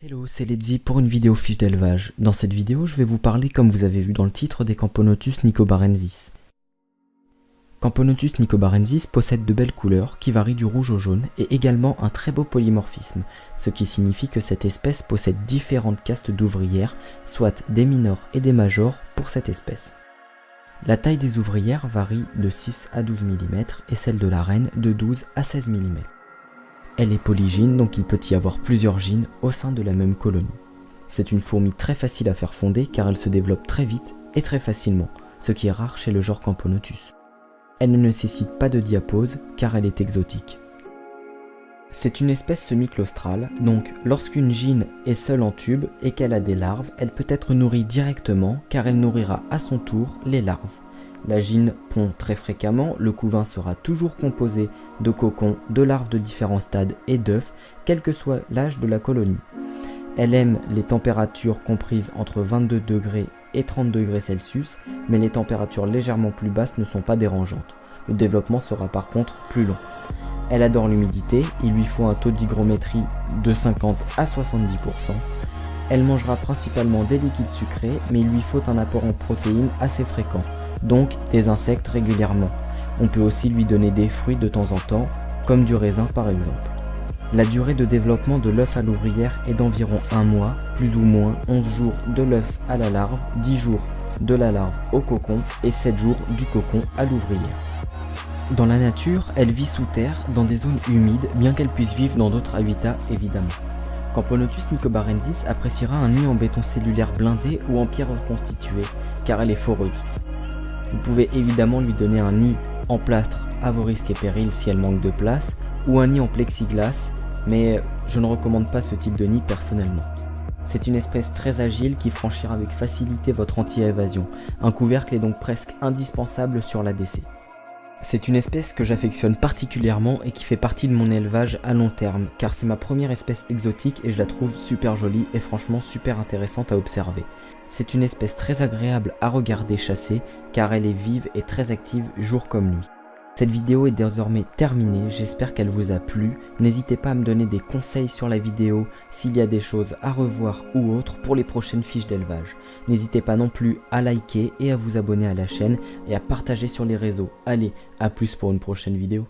Hello, c'est Ledzi pour une vidéo fiche d'élevage. Dans cette vidéo, je vais vous parler, comme vous avez vu dans le titre, des Camponotus nicobarensis. Camponotus nicobarensis possède de belles couleurs qui varient du rouge au jaune et également un très beau polymorphisme, ce qui signifie que cette espèce possède différentes castes d'ouvrières, soit des minors et des majors pour cette espèce. La taille des ouvrières varie de 6 à 12 mm et celle de la reine de 12 à 16 mm. Elle est polygyne, donc il peut y avoir plusieurs gynes au sein de la même colonie. C'est une fourmi très facile à faire fonder car elle se développe très vite et très facilement, ce qui est rare chez le genre Camponotus. Elle ne nécessite pas de diapause car elle est exotique. C'est une espèce semi-claustrale, donc lorsqu'une gyne est seule en tube et qu'elle a des larves, elle peut être nourrie directement car elle nourrira à son tour les larves. La gyne pond très fréquemment, le couvain sera toujours composé de cocons, de larves de différents stades et d'œufs, quel que soit l'âge de la colonie. Elle aime les températures comprises entre 22 degrés et 30 degrés Celsius, mais les températures légèrement plus basses ne sont pas dérangeantes. Le développement sera par contre plus long. Elle adore l'humidité, il lui faut un taux d'hygrométrie de 50 à 70%. Elle mangera principalement des liquides sucrés, mais il lui faut un apport en protéines assez fréquent, donc des insectes régulièrement. On peut aussi lui donner des fruits de temps en temps, comme du raisin par exemple. La durée de développement de l'œuf à l'ouvrière est d'environ 1 mois, plus ou moins 11 jours de l'œuf à la larve, 10 jours de la larve au cocon et 7 jours du cocon à l'ouvrière. Dans la nature, elle vit sous terre, dans des zones humides, bien qu'elle puisse vivre dans d'autres habitats évidemment. Camponotus nicobarensis appréciera un nid en béton cellulaire blindé ou en pierre reconstituée, car elle est foreuse. Vous pouvez évidemment lui donner un nid en plâtre à vos risques et périls si elle manque de place, ou un nid en plexiglas, mais je ne recommande pas ce type de nid personnellement. C'est une espèce très agile qui franchira avec facilité votre anti-évasion. Un couvercle est donc presque indispensable sur l'ADC. C'est une espèce que j'affectionne particulièrement et qui fait partie de mon élevage à long terme, car c'est ma première espèce exotique et je la trouve super jolie et franchement super intéressante à observer. C'est une espèce très agréable à regarder chasser, car elle est vive et très active jour comme nuit. Cette vidéo est désormais terminée, j'espère qu'elle vous a plu. N'hésitez pas à me donner des conseils sur la vidéo s'il y a des choses à revoir ou autres pour les prochaines fiches d'élevage. N'hésitez pas non plus à liker et à vous abonner à la chaîne et à partager sur les réseaux. Allez, à plus pour une prochaine vidéo.